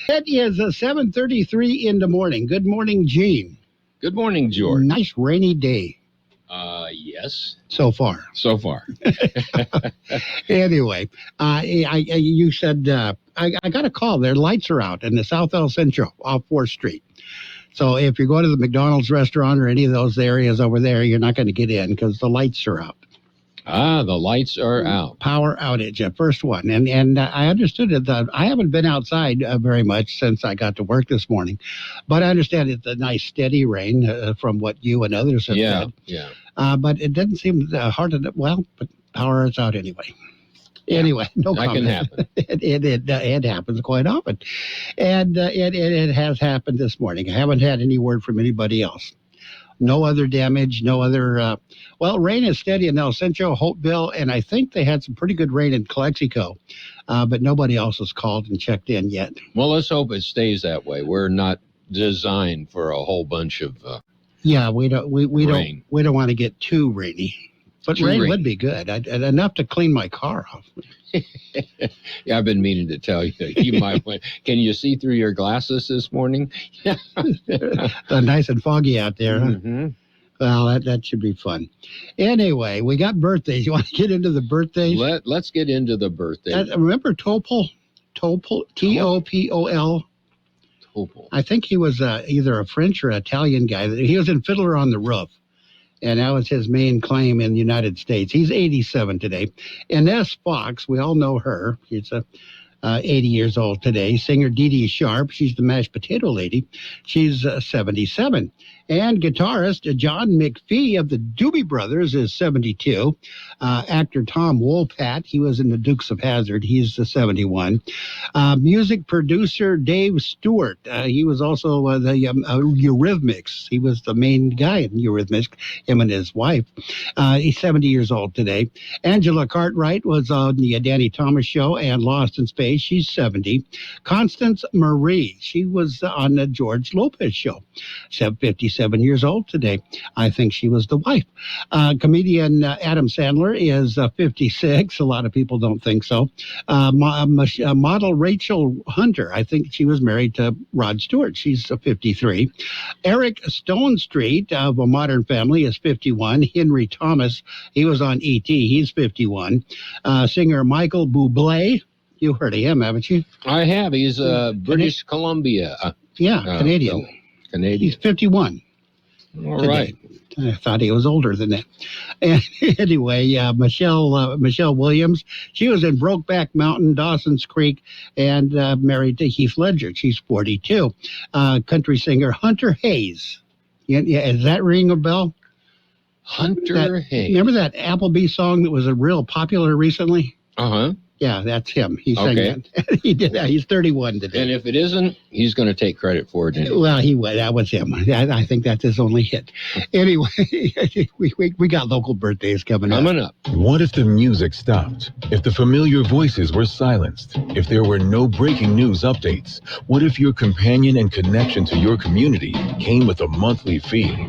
It is 7:33 in the morning. Good morning, Gene. Good morning, George. Nice rainy day. Yes. So far. Anyway, you said, I got a call. Their lights are out in the South El Centro off 4th Street. So if you're going to the McDonald's restaurant or any of those areas over there, you're not going to get in because the lights are out. The lights are out. Power outage, first one. And I understood it. I haven't been outside very much since I got to work this morning. But I understand it's a nice steady rain from what you and others have said. Yeah. But it didn't seem hard to... Well, but power is out anyway. Anyway, no comment. That can happen. It happens quite often. And it has happened this morning. I haven't had any word from anybody else. No other damage, no other... rain is steady in El Centro, Hopeville, and I think they had some pretty good rain in Kxo. But nobody else has called and checked in yet. Well, let's hope it stays that way. We're not designed for a whole bunch of we don't want to get too rainy. But rain would be good. Enough to clean my car off. Yeah, I've been meaning to tell you. You might want. Can you see through your glasses this morning? Nice and foggy out there. Mm-hmm. Huh? Well, that should be fun. Anyway, we got birthdays. You want to get into the birthdays? Let's get into the birthdays. Remember Topol? Topol? T-O-P-O-L? Topol. I think he was either a French or Italian guy. He was in Fiddler on the Roof. And that was his main claim in the United States. He's 87 today. Inez Fox, we all know her. She's 80 years old today. Singer Dee Dee Sharp, she's the mashed potato lady. She's 77. And guitarist John McPhee of the Doobie Brothers is 72. Actor Tom Wopat, he was in the Dukes of Hazzard. He's 71. Music producer Dave Stewart, he was also the Eurythmics. He was the main guy in Eurythmics, him and his wife. He's 70 years old today. Angela Cartwright was on the Danny Thomas Show and Lost in Space. She's 70. Constance Marie, she was on the George Lopez Show. 57 years old today. I think she was the wife. Comedian Adam Sandler is 56. A lot of people don't think so. Model Rachel Hunter, I think she was married to Rod Stewart. She's 53. Eric Stone Street of A Modern Family is 51. Henry Thomas, he was on E.T. He's 51. Singer Michael Bublé, you heard of him, haven't you? I have. He's British Columbia. Canadian. Canadian. He's 51. All today. right. I thought he was older than that. And anyway, Michelle Williams, she was in Brokeback Mountain, Dawson's Creek, and married to Heath Ledger. She's 42. Country singer Hunter Hayes. Yeah, does that ring a bell? Hunter Hayes. Remember that Applebee song that was real popular recently? Uh-huh. Yeah, that's him. He sang that. He did that. He's 31 today. And if it isn't, he's going to take credit for it. Well, that was him. I think that's his only hit. Anyway, we got local birthdays coming up. What if the music stopped? If the familiar voices were silenced? If there were no breaking news updates? What if your companion and connection to your community came with a monthly fee?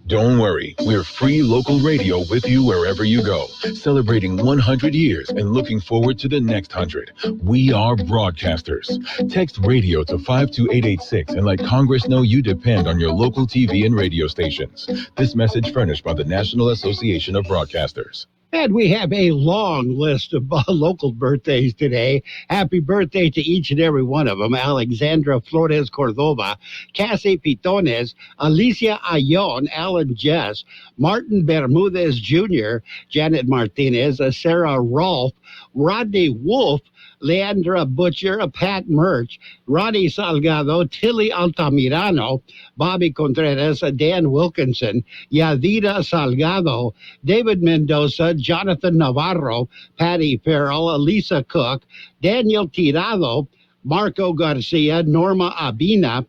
Don't worry, we're free local radio with you wherever you go, celebrating 100 years and looking forward to the next 100. We are broadcasters. Text radio to 52886 and let Congress know you depend on your local TV and radio stations. This message furnished by the National Association of Broadcasters. And we have a long list of local birthdays today. Happy birthday to each and every one of them. Alexandra Flores Cordova, Cassie Pitones, Alicia Ayon, Alan Jess, Martin Bermudez Jr., Janet Martinez, Sarah Rolfe, Rodney Wolf, Leandra Butcher, Pat Murch, Ronnie Salgado, Tilly Altamirano, Bobby Contreras, Dan Wilkinson, Yadira Salgado, David Mendoza, Jonathan Navarro, Patty Farrell, Elisa Cook, Daniel Tirado, Marco Garcia, Norma Abina,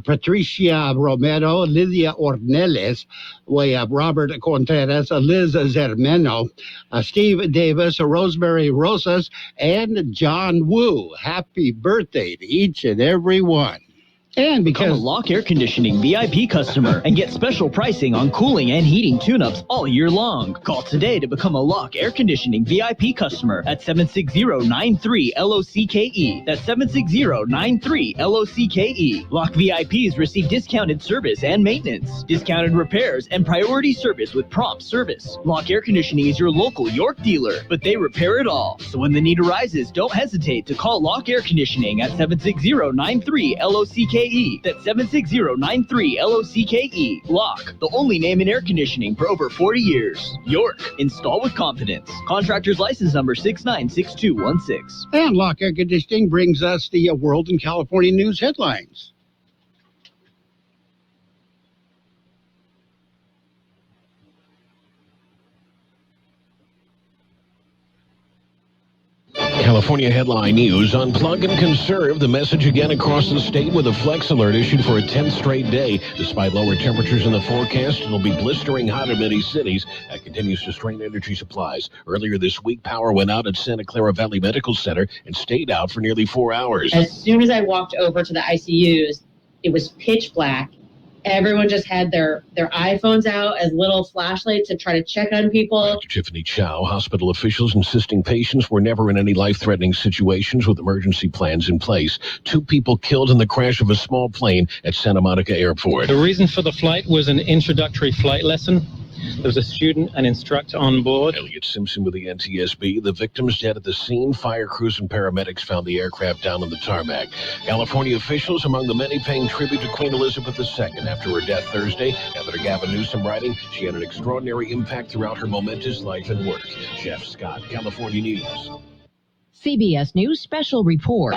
Patricia Romero, Lydia Ornelas, we have Robert Contreras, Liz Zermeno, Steve Davis, Rosemary Rosas, and John Woo. Happy birthday to each and every one. And Become a because Lock Air Conditioning VIP customer and get special pricing on cooling and heating tune-ups all year long. Call today to become a Lock Air Conditioning VIP customer at 760-93-LOCKE. That's 760-93-LOCKE. Lock VIPs receive discounted service and maintenance, discounted repairs, and priority service with prompt service. Lock Air Conditioning is your local York dealer, but they repair it all. So when the need arises, don't hesitate to call Lock Air Conditioning at 760-93-LOCKE. That's 760-93-LOCKE. Lock, the only name in air conditioning for over 40 years. York, install with confidence. Contractor's license number 696216. And Lock Air Conditioning brings us the World and California News headlines. California headline news: unplug and conserve. The message again across the state with a flex alert issued for a 10th straight day. Despite lower temperatures in the forecast, it'll be blistering hot in many cities. That continues to strain energy supplies. Earlier this week, power went out at Santa Clara Valley Medical Center and stayed out for nearly 4 hours. As soon as I walked over to the ICUs, it was pitch black. Everyone just had their iPhones out as little flashlights to try to check on people. Dr. Tiffany Chow, hospital officials insisting patients were never in any life-threatening situations with emergency plans in place. 2 people killed in the crash of a small plane at Santa Monica Airport. The reason for the flight was an introductory flight lesson. There was a student and instructor on board. Elliot Simpson with the NTSB. The victims dead at the scene. Fire crews and paramedics found the aircraft down on the tarmac. California officials among the many paying tribute to Queen Elizabeth II after her death Thursday. Governor Gavin Newsom writing, she had an extraordinary impact throughout her momentous life and work. Jeff Scott, California News. CBS News special report.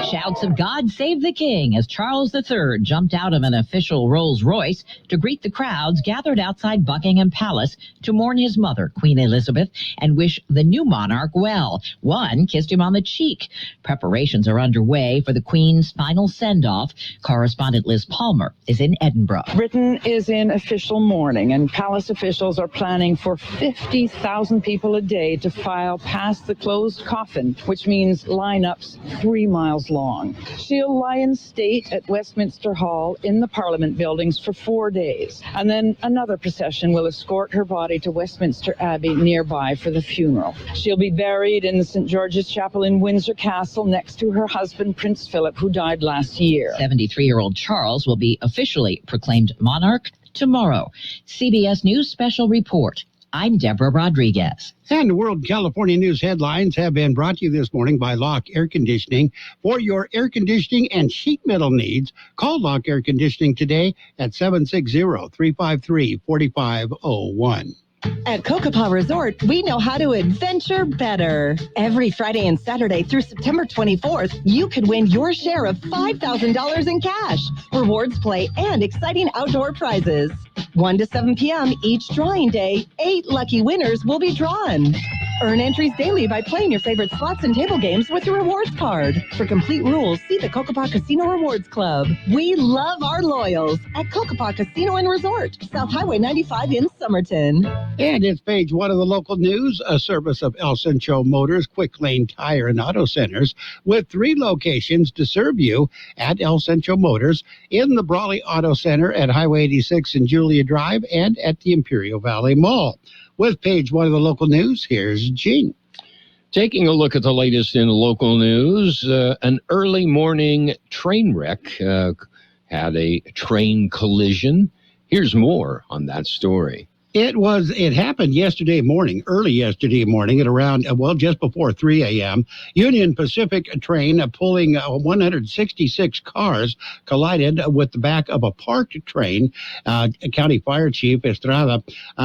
Shouts of God Save the King as Charles III jumped out of an official Rolls-Royce to greet the crowds gathered outside Buckingham Palace to mourn his mother, Queen Elizabeth, and wish the new monarch well. One kissed him on the cheek. Preparations are underway for the Queen's final send-off. Correspondent Liz Palmer is in Edinburgh. Britain is in official mourning, and palace officials are planning for 50,000 people a day to file past the closed coffin, which means lineups 3 miles long. She'll lie in state at Westminster Hall in the Parliament buildings for 4 days, and then another procession will escort her body to Westminster Abbey nearby for the funeral. She'll be buried in the St. George's Chapel in Windsor Castle next to her husband, Prince Philip, who died last year. 73-year-old Charles will be officially proclaimed monarch tomorrow. CBS News special report. I'm Deborah Rodriguez. And the World California News headlines have been brought to you this morning by Lock Air Conditioning. For your air conditioning and sheet metal needs, call Lock Air Conditioning today at 760-353-4501. At Kokopah Resort, we know how to adventure better. Every Friday and Saturday through September 24th, you could win your share of $5,000 in cash, rewards play, and exciting outdoor prizes. 1 to 7 p.m. each drawing day, 8 lucky winners will be drawn. Earn entries daily by playing your favorite slots and table games with your rewards card. For complete rules, see the Kokopah Casino Rewards Club. We love our loyals at Kokopah Casino and Resort, South Highway 95 in Somerton. And it's page 1 of the local news, a service of El Centro Motors, Quick Lane Tire and Auto Centers, with 3 locations to serve you at El Centro Motors, in the Brawley Auto Center at Highway 86 and Julia Drive, and at the Imperial Valley Mall. With page 1 of the local news, here's Gene. Taking a look at the latest in local news, an early morning train wreck had a train collision. Here's more on that story. It happened early yesterday morning at around, just before 3 a.m. Union Pacific train pulling 166 cars collided with the back of a parked train. County Fire Chief Estrada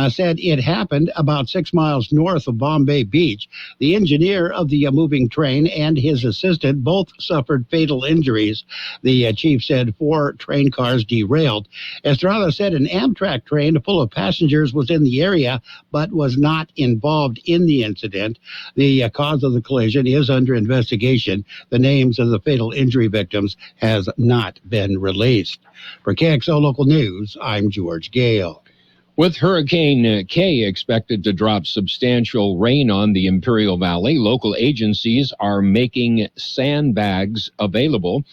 said it happened about 6 miles north of Bombay Beach. The engineer of the moving train and his assistant both suffered fatal injuries. The chief said 4 train cars derailed. Estrada said an Amtrak train full of passengers was in the area but was not involved in the incident. The cause of the collision is under investigation. The names of the fatal injury victims has not been released. For KXO Local News, I'm George Gale. With Hurricane K expected to drop substantial rain on the Imperial Valley, local agencies are making sandbags available.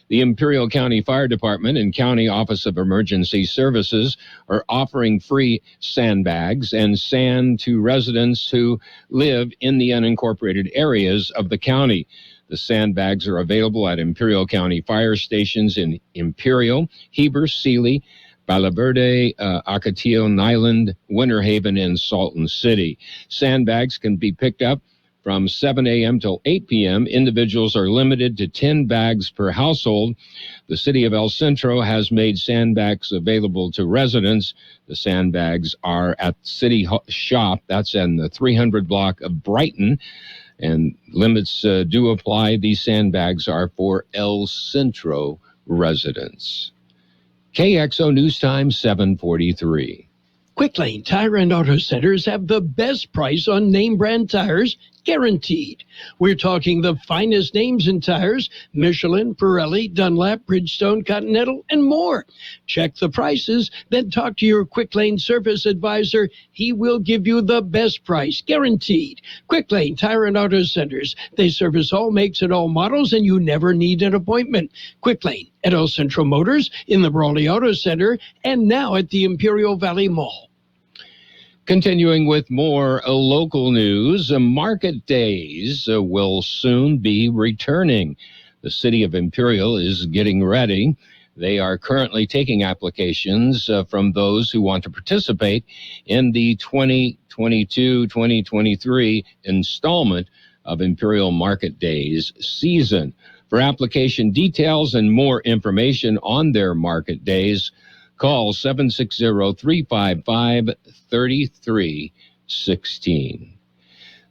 The Imperial County Fire Department and County Office of Emergency Services are offering free sandbags and sand to residents who live in the unincorporated areas of the county. The sandbags are available at Imperial County fire stations in Imperial, Heber, Sealy, Valle Verde, Ocotillo, Nyland, Winter Haven, and Salton City. Sandbags can be picked up from 7 a.m. till 8 p.m. Individuals are limited to 10 bags per household. The city of El Centro has made sandbags available to residents. The sandbags are at City Shop. That's in the 300 block of Brighton. And limits do apply. These sandbags are for El Centro residents. KXO News Time 7:43. Quick Lane Tire and Auto Centers have the best price on name brand tires, guaranteed. We're talking the finest names in tires: Michelin, Pirelli, Dunlap, Bridgestone, Continental, and more. Check the prices, then talk to your Quick Lane service advisor. He will give you the best price, guaranteed. Quick Lane Tire and Auto Centers. They service all makes and all models, and you never need an appointment. Quick Lane at El Centro Motors, in the Brawley Auto Center, and now at the Imperial Valley Mall. Continuing with more local news, market days will soon be returning. The city of Imperial is getting ready. They are currently taking applications from those who want to participate in the 2022-2023 installment of Imperial Market Days season. For application details and more information on their market days, call 760-355-3316.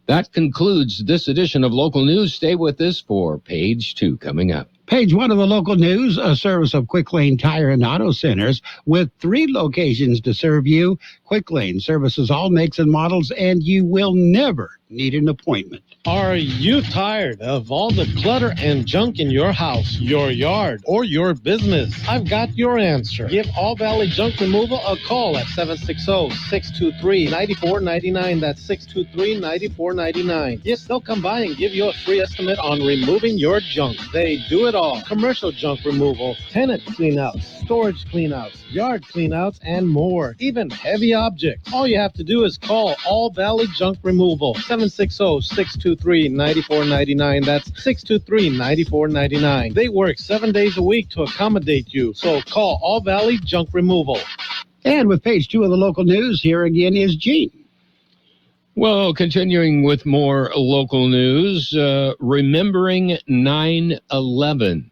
That concludes this edition of Local News. Stay with us for Page 2 coming up. Page 1 of the local news, a service of Quick Lane Tire and Auto Centers with 3 locations to serve you. Quick Lane services all makes and models, and you will never need an appointment. Are you tired of all the clutter and junk in your house, your yard, or your business? I've got your answer. Give All Valley Junk Removal a call at 760-623-9499. That's 623-9499. Yes, they'll come by and give you a free estimate on removing your junk. They do it all. Commercial junk removal, tenant cleanouts, storage cleanouts, yard cleanouts, and more. Even heavy objects. All you have to do is call All Valley Junk Removal. 760-623-9499. That's 623-9499. They work 7 days a week to accommodate you. So call All Valley Junk Removal. And with Page 2 of the local news, here again is Gene. Well, continuing with more local news, remembering 9/11.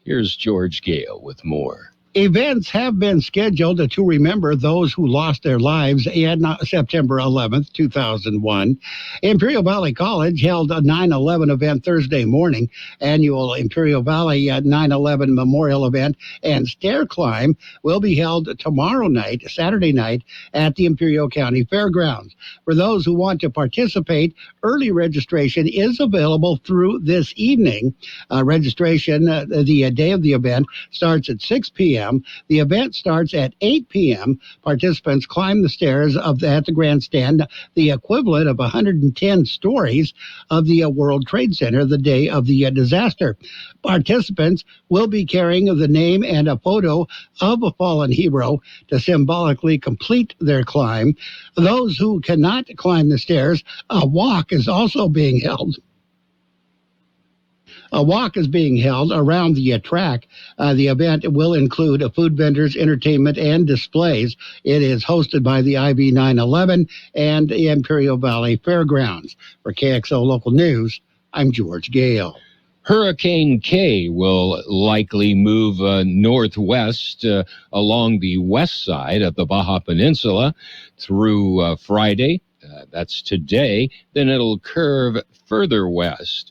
Here's George Gale with more. Events have been scheduled to remember those who lost their lives in September 11th, 2001. Imperial Valley College held a 9/11 event Thursday morning. Annual Imperial Valley 9/11 Memorial event and stair climb will be held tomorrow night, Saturday night, at the Imperial County Fairgrounds. For those who want to participate, early registration is available through this evening. Registration, the day of the event, starts at 6 p.m. The event starts at 8 p.m. Participants climb the stairs at the grandstand, the equivalent of 110 stories of the World Trade Center the day of the disaster. Participants will be carrying the name and a photo of a fallen hero to symbolically complete their climb. Those who cannot climb the stairs, a walk is also being held. A walk is being held around the track. The event will include food vendors, entertainment, and displays. It is hosted by the IB 9/11 and the Imperial Valley Fairgrounds. For KXO Local News, I'm George Gale. Hurricane K will likely move northwest along the west side of the Baja Peninsula through Friday. That's today. Then it'll curve further west.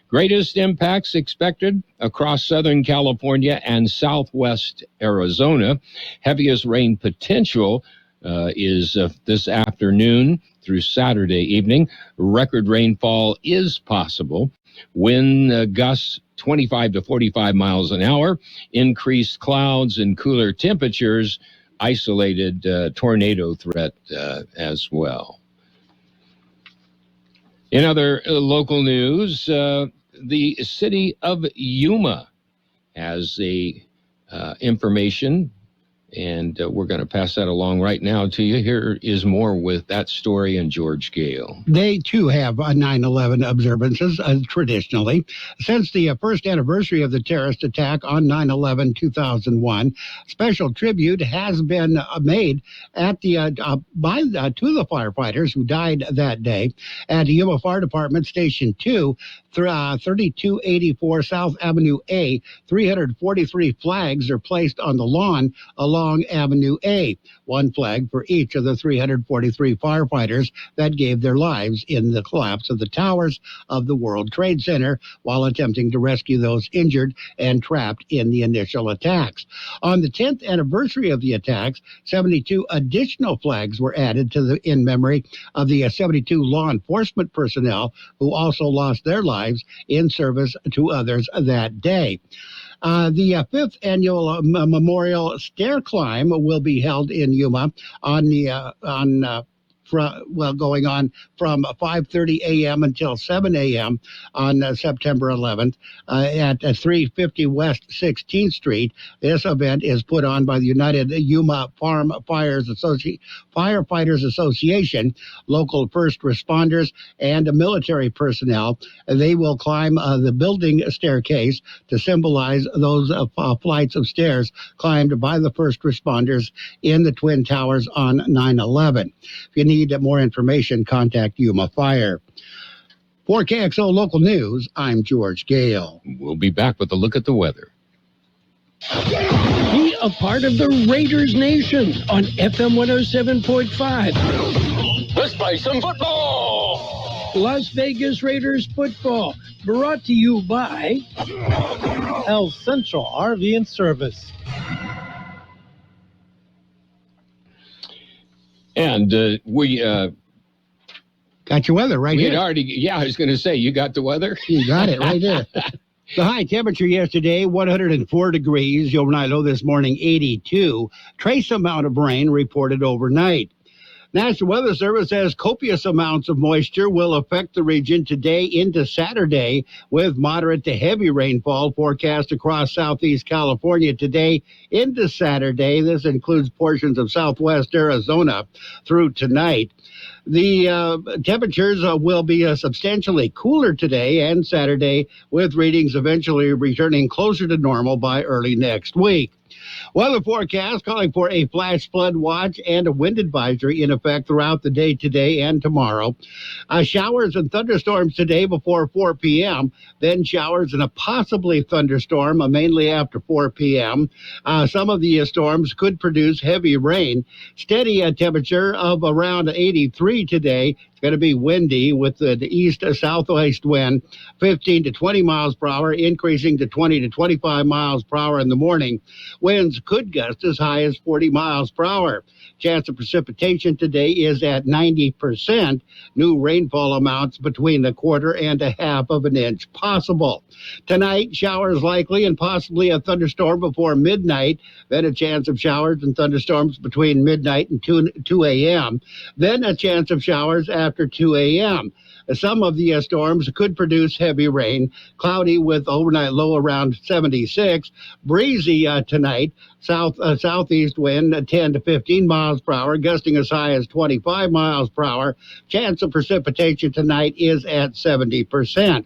Greatest impacts expected across Southern California and southwest Arizona. Heaviest rain potential is this afternoon through Saturday evening. Record rainfall is possible. Wind gusts 25 to 45 miles an hour. Increased clouds and cooler temperatures. Isolated tornado threat as well. In other local news, the city of Yuma has the information, and we're going to pass that along right now to you. Here is more with that story and George Gale. They, too, have 9/11 observances traditionally. Since the first anniversary of the terrorist attack on 9/11/2001, special tribute has been made at the to the firefighters who died that day at the Yuma Fire Department Station 2, 3284 South Avenue A. 343 flags are placed on the lawn along Avenue A, one flag for each of the 343 firefighters that gave their lives in the collapse of the towers of the World Trade Center while attempting to rescue those injured and trapped in the initial attacks. On the 10th anniversary of the attacks, 72 additional flags were added in memory of the 72 law enforcement personnel who also lost their lives in service to others that day. The fifth annual memorial stair climb will be held in Yuma going on from 5:30 a.m. until 7 a.m. on September 11th at 350 West 16th Street. This event is put on by the United Yuma Firefighters Association, local first responders, and military personnel. They will climb the building staircase to symbolize those flights of stairs climbed by the first responders in the Twin Towers on 9/11. If you need more information, contact Yuma Fire. For KXO Local News, I'm George Gale. We'll be back with a look at the weather. Be a part of the Raiders Nation on FM 107.5. Let's play some football! Las Vegas Raiders football, brought to you by El Central RV and Service. And we got your weather right here. I was going to say, you got the weather? You got it right there. The high temperature yesterday, 104 degrees. Overnight low this morning, 82. Trace amount of rain reported overnight. National Weather Service says copious amounts of moisture will affect the region today into Saturday, with moderate to heavy rainfall forecast across southeast California today into Saturday. This includes portions of southwest Arizona through tonight. The temperatures will be substantially cooler today and Saturday, with readings eventually returning closer to normal by early next week. Weather forecast calling for a flash flood watch and a wind advisory in effect throughout the day today and tomorrow. Showers and thunderstorms today before 4 p.m., then showers and a possibly thunderstorm mainly after 4 p.m. Some of the storms could produce heavy rain. Steady temperature of around 83 today. It's going to be windy with the east-southwest wind, 15 to 20 miles per hour, increasing to 20 to 25 miles per hour in the morning. Winds could gust as high as 40 miles per hour. Chance of precipitation today is at 90%. New rainfall amounts between a quarter and a half of an inch possible. Tonight, showers likely and possibly a thunderstorm before midnight. Then a chance of showers and thunderstorms between midnight and 2 a.m. Then a chance of showers after 2 a.m. Some of the storms could produce heavy rain, cloudy with overnight low around 76, breezy tonight, southeast wind 10 to 15 miles per hour, gusting as high as 25 miles per hour. Chance of precipitation tonight is at 70%.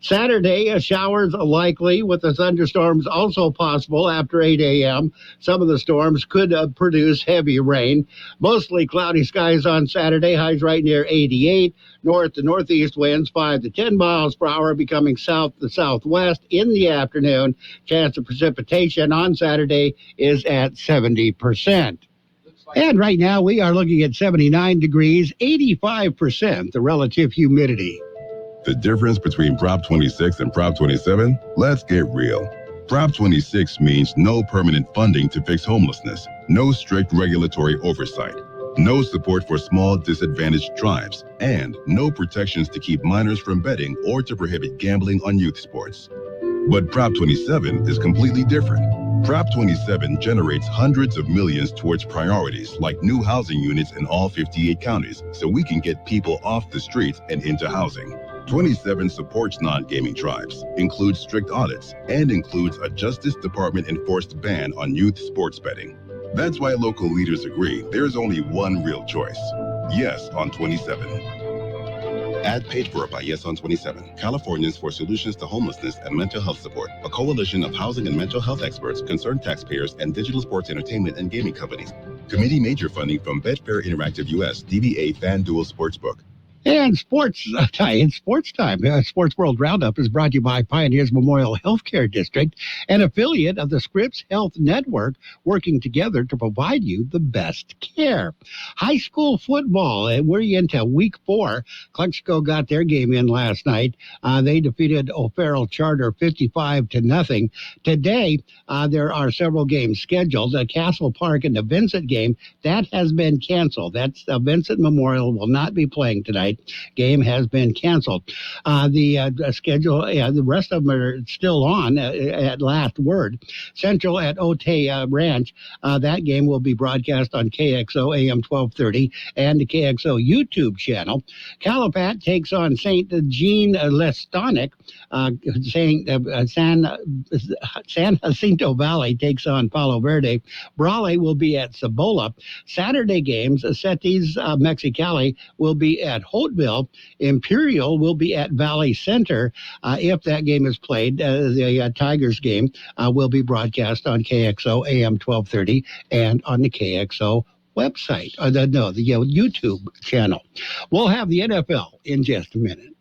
Saturday, showers likely with the thunderstorms also possible after 8 a.m. Some of the storms could produce heavy rain. Mostly cloudy skies on Saturday, highs right near 88. North to northeast winds 5 to 10 miles per hour, becoming south to southwest in the afternoon. Chance of precipitation on Saturday is at 70%. And right now we are looking at 79 degrees, 85% the relative humidity. The difference between Prop 26 and Prop 27? Let's get real. Prop 26 means no permanent funding to fix homelessness, no strict regulatory oversight, no support for small disadvantaged tribes, and no protections to keep minors from betting or to prohibit gambling on youth sports. But Prop 27 is completely different. Prop 27 generates hundreds of millions towards priorities like new housing units in all 58 counties so we can get people off the streets and into housing. 27 supports non-gaming tribes, includes strict audits, and includes a Justice Department-enforced ban on youth sports betting. That's why local leaders agree there's only one real choice. Yes on 27. Ad paid for by Yes on 27. Californians for Solutions to Homelessness and Mental Health Support, a coalition of housing and mental health experts, concerned taxpayers, and digital sports entertainment and gaming companies. Committee major funding from Betfair Interactive US, DBA FanDuel Sportsbook. And sports time. Sports World Roundup is brought to you by Pioneers Memorial Healthcare District, an affiliate of the Scripps Health Network, working together to provide you the best care. High school football, we're into week 4. Kxo got their game in last night. They defeated O'Farrell Charter 55-0. Today, there are several games scheduled. Castle Park and the Vincent game, that has been canceled. That's Vincent Memorial will not be playing tonight. Game has been canceled. The schedule, the rest of them are still on at last word. Central at Otay Ranch, that game will be broadcast on Kxo AM 1230 and the Kxo YouTube channel. Calapat takes on St. Jean Lestonic. San Jacinto Valley takes on Palo Verde. Brawley will be at Cibola. Saturday games, Cetis Mexicali will be at Holtville. Imperial will be at Valley Center. If that game is played, the Tigers game will be broadcast on Kxo AM 1230 and on the Kxo website, the YouTube channel. We'll have the NFL in just a minute.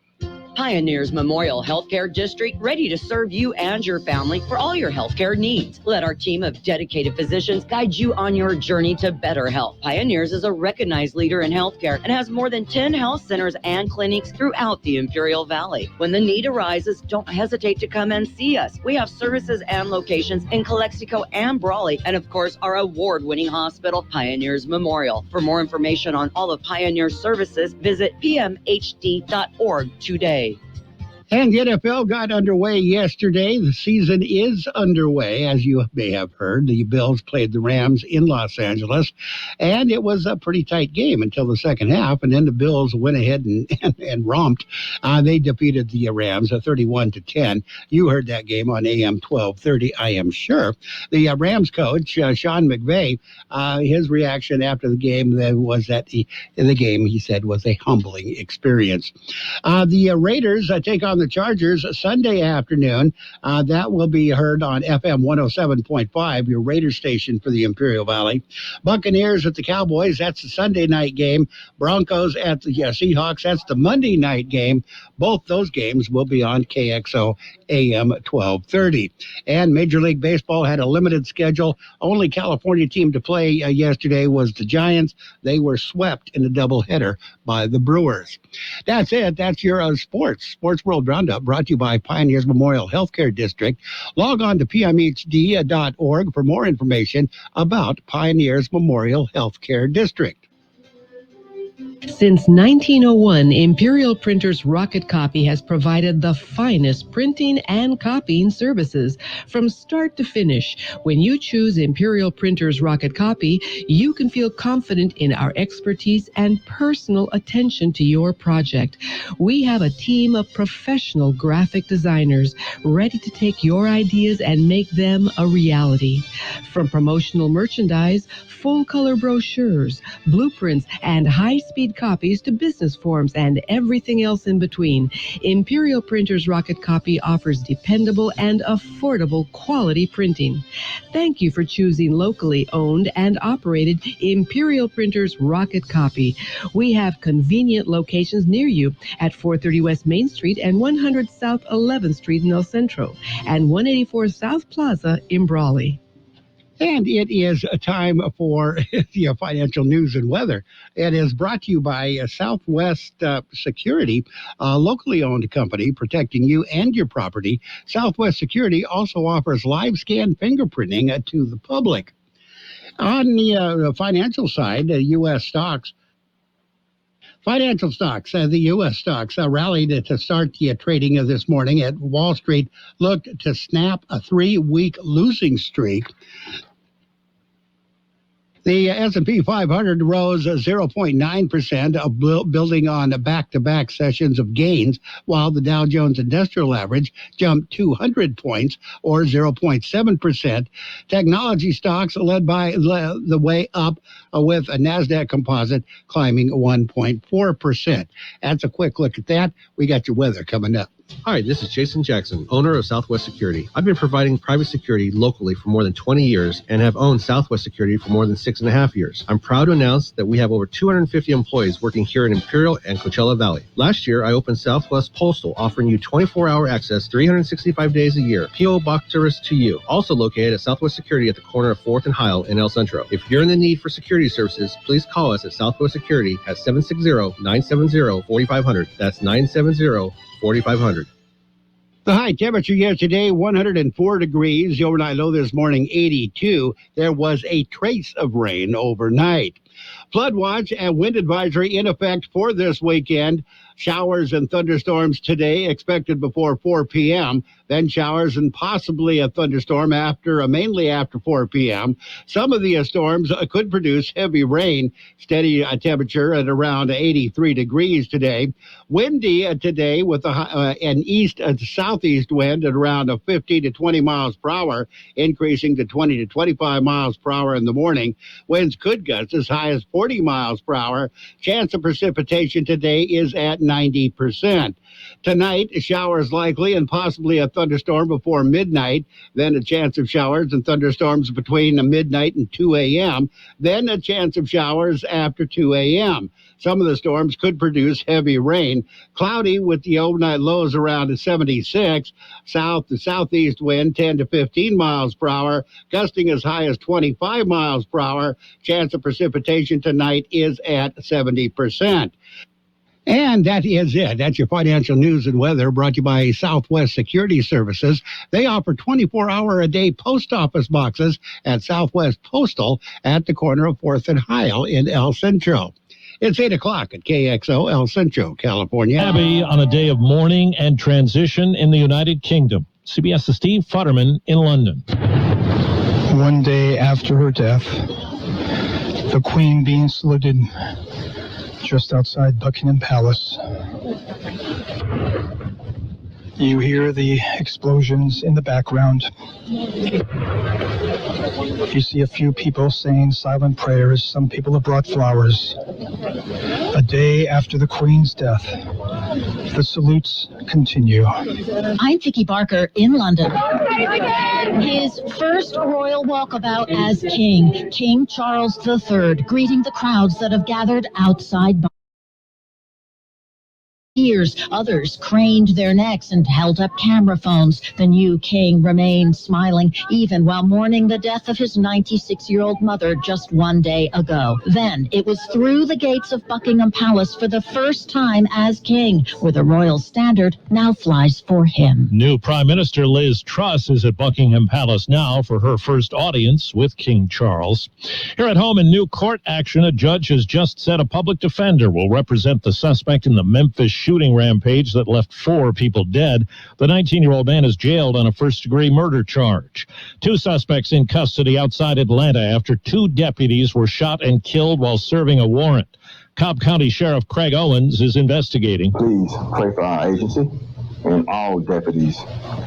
Pioneers Memorial Healthcare District, ready to serve you and your family for all your healthcare needs. Let our team of dedicated physicians guide you on your journey to better health. Pioneers is a recognized leader in healthcare and has more than 10 health centers and clinics throughout the Imperial Valley. When the need arises, don't hesitate to come and see us. We have services and locations in Calexico and Brawley, and of course, our award-winning hospital, Pioneers Memorial. For more information on all of Pioneer's services, visit pmhd.org today. And the NFL got underway yesterday. The season is underway, as you may have heard. The Bills played the Rams in Los Angeles, and it was a pretty tight game until the second half, and then the Bills went ahead and romped. They defeated the Rams 31-10. You heard that game on AM 1230, I am sure. The Rams coach, Sean McVay, his reaction after the game was that the game, he said, was a humbling experience. The Raiders take on the Chargers Sunday afternoon. That will be heard on FM 107.5, your Raider station for the Imperial Valley. Buccaneers at the Cowboys, that's the Sunday night game. Broncos at the Seahawks, that's the Monday night game. Both those games will be on KXO AM 1230. And Major League Baseball had a limited schedule. Only California team to play yesterday was the Giants. They were swept in a doubleheader by the Brewers. That's it. That's your Sports World Roundup, brought to you by Pioneers Memorial Healthcare District. Log on to pmhd.org for more information about Pioneers Memorial Healthcare District. Since 1901, Imperial Printers Rocket Copy has provided the finest printing and copying services from start to finish. When you choose Imperial Printers Rocket Copy, you can feel confident in our expertise and personal attention to your project. We have a team of professional graphic designers ready to take your ideas and make them a reality. From promotional merchandise, full-color brochures, blueprints, and high-speed copies to business forms and everything else in between, Imperial Printers Rocket Copy offers dependable and affordable quality printing. Thank you for choosing locally owned and operated Imperial Printers Rocket Copy. We have convenient locations near you at 430 West Main Street and 100 South 11th Street in El Centro and 184 South Plaza in Brawley. And it is a time for the financial news and weather. It is brought to you by Southwest Security, a locally owned company protecting you and your property. Southwest Security also offers live scan fingerprinting to the public. On the financial side, U.S. stocks. Financial stocks, the U.S. stocks rallied to start the trading of this morning. At Wall Street, looked to snap a 3-week losing streak. The S&P 500 rose 0.9%, building on back-to-back sessions of gains, while the Dow Jones Industrial Average jumped 200 points, or 0.7%. Technology stocks led the way up, with a NASDAQ composite climbing 1.4%. That's a quick look at that. We got your weather coming up. Hi, this is Jason Jackson, owner of Southwest Security. I've been providing private security locally for more than 20 years and have owned Southwest Security for more than 6.5 years. I'm proud to announce that we have over 250 employees working here in Imperial and Coachella Valley. Last year, I opened Southwest Postal, offering you 24-hour access 365 days a year. P.O. Box service to you. Also located at Southwest Security at the corner of 4th and Heil in El Centro. If you're in the need for security services, please call us at Southwest Security at 760-970-4500. That's 970-4500. The high temperature yesterday, 104 degrees. The overnight low this morning, 82. There was a trace of rain overnight. Flood watch and wind advisory in effect for this weekend. Showers and thunderstorms today expected before 4 p.m. Then showers and possibly a thunderstorm mainly after 4 p.m. Some of the storms could produce heavy rain. Steady temperature at around 83 degrees today. Windy today with an east to southeast wind at around 15 to 20 miles per hour, increasing to 20 to 25 miles per hour in the morning. Winds could gust as high as 40 miles per hour. Chance of precipitation today is at 90%. Tonight, showers likely and possibly a thunderstorm before midnight. Then a chance of showers and thunderstorms between midnight and 2 a.m. Then a chance of showers after 2 a.m. Some of the storms could produce heavy rain. Cloudy with the overnight lows around 76. South to southeast wind 10 to 15 miles per hour. Gusting as high as 25 miles per hour. Chance of precipitation tonight is at 70%. And that is it. That's your financial news and weather, brought to you by Southwest Security Services. They offer 24-hour-a-day post office boxes at Southwest Postal at the corner of 4th and Heil in El Centro. It's 8 o'clock at KXO, El Centro, California. Abbey on a day of mourning and transition in the United Kingdom. CBS's Steve Futterman in London. One day after her death, the Queen being saluted just outside Buckingham Palace. You hear the explosions in the background. You see a few people saying silent prayers. Some people have brought flowers. A day after the Queen's death, the salutes continue. I'm Vicky Barker in London. His first royal walkabout as king, King Charles III, greeting the crowds that have gathered outside. Years, others craned their necks and held up camera phones. The new king remained smiling, even while mourning the death of his 96-year-old mother just one day ago. Then it was through the gates of Buckingham Palace for the first time as king, where the royal standard now flies for him. New Prime Minister Liz Truss is at Buckingham Palace now for her first audience with King Charles. Here at home in new court action, a judge has just said a public defender will represent the suspect in the Memphis shooting rampage that left 4 people dead. The 19-year-old man is jailed on a first-degree murder charge. 2 suspects in custody outside Atlanta after 2 deputies were shot and killed while serving a warrant. Cobb County Sheriff Craig Owens is investigating. Please pray for our agency and all deputies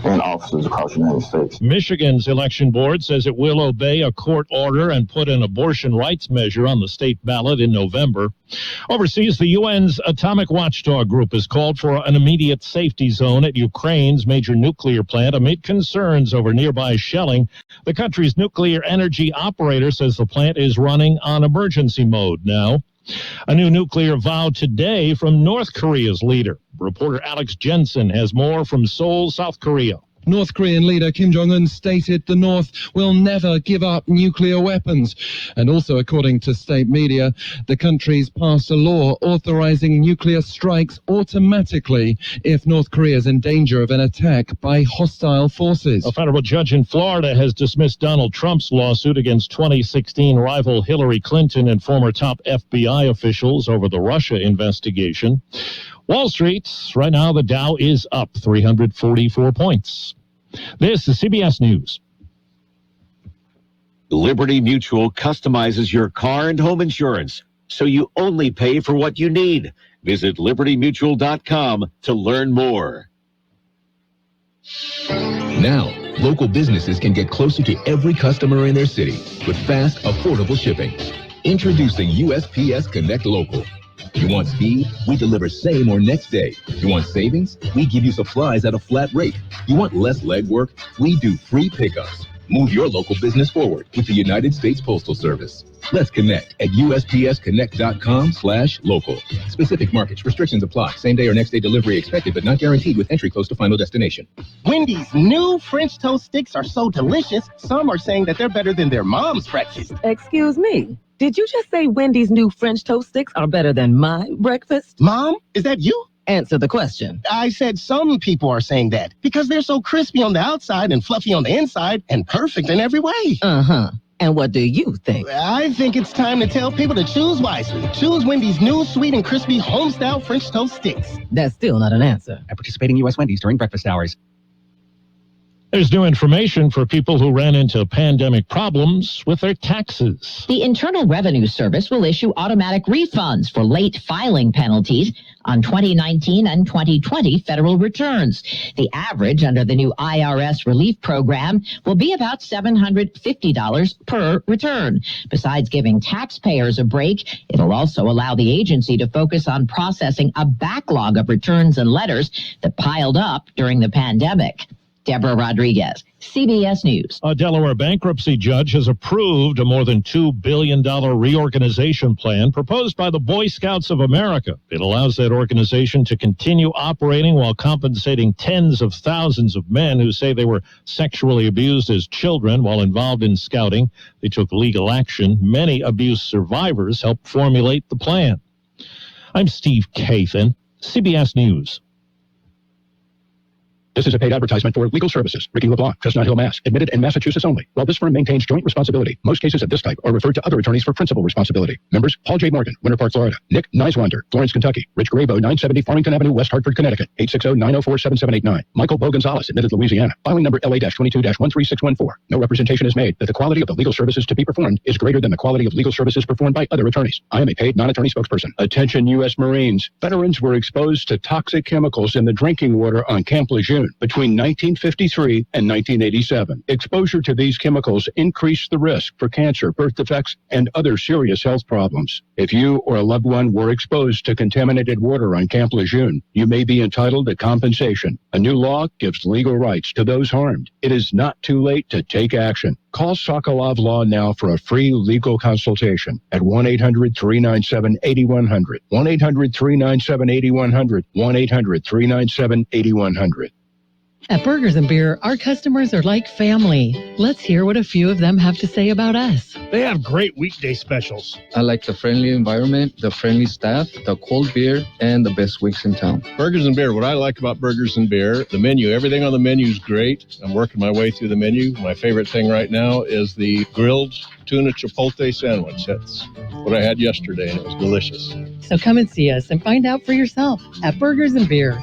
and officers across the United States. Michigan's election board says it will obey a court order and put an abortion rights measure on the state ballot in November. Overseas, the UN's Atomic Watchdog Group has called for an immediate safety zone at Ukraine's major nuclear plant amid concerns over nearby shelling. The country's nuclear energy operator says the plant is running on emergency mode now. A new nuclear vow today from North Korea's leader. Reporter Alex Jensen has more from Seoul, South Korea. North Korean leader Kim Jong-un stated the North will never give up nuclear weapons. And also, according to state media, the country's passed a law authorizing nuclear strikes automatically if North Korea is in danger of an attack by hostile forces. A federal judge in Florida has dismissed Donald Trump's lawsuit against 2016 rival Hillary Clinton and former top FBI officials over the Russia investigation. Wall Street, right now the Dow is up 344 points. This is CBS News. Liberty Mutual customizes your car and home insurance, so you only pay for what you need. Visit libertymutual.com to learn more. Now, local businesses can get closer to every customer in their city with fast, affordable shipping. Introducing USPS Connect Local. You want speed? We deliver same or next day. You want savings? We give you supplies at a flat rate. You want less legwork? We do free pickups. Move your local business forward with the United States Postal Service. Let's connect at USPSconnect.com/local. Specific markets, restrictions apply. Same day or next day delivery expected, but not guaranteed with entry close to final destination. Wendy's new French toast sticks are so delicious, some are saying that they're better than their mom's breakfast. Excuse me. Did you just say Wendy's new French toast sticks are better than my breakfast? Mom, is that you? Answer the question. I said some people are saying that because they're so crispy on the outside and fluffy on the inside and perfect in every way. Uh-huh. And what do you think? I think it's time to tell people to choose wisely. Choose Wendy's new sweet and crispy home-style French toast sticks. That's still not an answer. At participating U.S. Wendy's during breakfast hours. There's new information for people who ran into pandemic problems with their taxes. The Internal Revenue Service will issue automatic refunds for late filing penalties on 2019 and 2020 federal returns. The average under the new IRS relief program will be about $750 per return. Besides giving taxpayers a break, it'll also allow the agency to focus on processing a backlog of returns and letters that piled up during the pandemic. Deborah Rodriguez, CBS News. A Delaware bankruptcy judge has approved a more than $2 billion reorganization plan proposed by the Boy Scouts of America. It allows that organization to continue operating while compensating tens of thousands of men who say they were sexually abused as children while involved in scouting. They took legal action. Many abuse survivors helped formulate the plan. I'm Steve Kathan, CBS News. This is a paid advertisement for legal services. Ricky LeBlanc, Chestnut Hill, Mass. Admitted in Massachusetts only. While this firm maintains joint responsibility, most cases of this type are referred to other attorneys for principal responsibility. Members, Paul J. Morgan, Winter Park, Florida. Nick Niswander, Florence, Kentucky. Rich Grabo, 970 Farmington Avenue, West Hartford, Connecticut. 860-904-7789. Michael Bo Gonzalez, admitted Louisiana. Filing number LA-22-13614. No representation is made that the quality of the legal services to be performed is greater than the quality of legal services performed by other attorneys. I am a paid non-attorney spokesperson. Attention U.S. Marines. Veterans were exposed to toxic chemicals in the drinking water on Camp Lejeune between 1953 and 1987. Exposure to these chemicals increased the risk for cancer, birth defects, and other serious health problems. If you or a loved one were exposed to contaminated water on Camp Lejeune, you may be entitled to compensation. A new law gives legal rights to those harmed. It is not too late to take action. Call Sokolov Law now for a free legal consultation at 1-800-397-8100. 1-800-397-8100. 1-800-397-8100. At Burgers and Beer, our customers are like family. Let's hear what a few of them have to say about us. They have great weekday specials. I like the friendly environment, the friendly staff, the cold beer, and the best weeks in town. Burgers and Beer. What I like about Burgers and Beer, the menu. Everything on the menu is great. I'm working my way through the menu. My favorite thing right now is the grilled tuna chipotle sandwich. That's what I had yesterday, and it was delicious. So come and see us and find out for yourself at Burgers and Beer.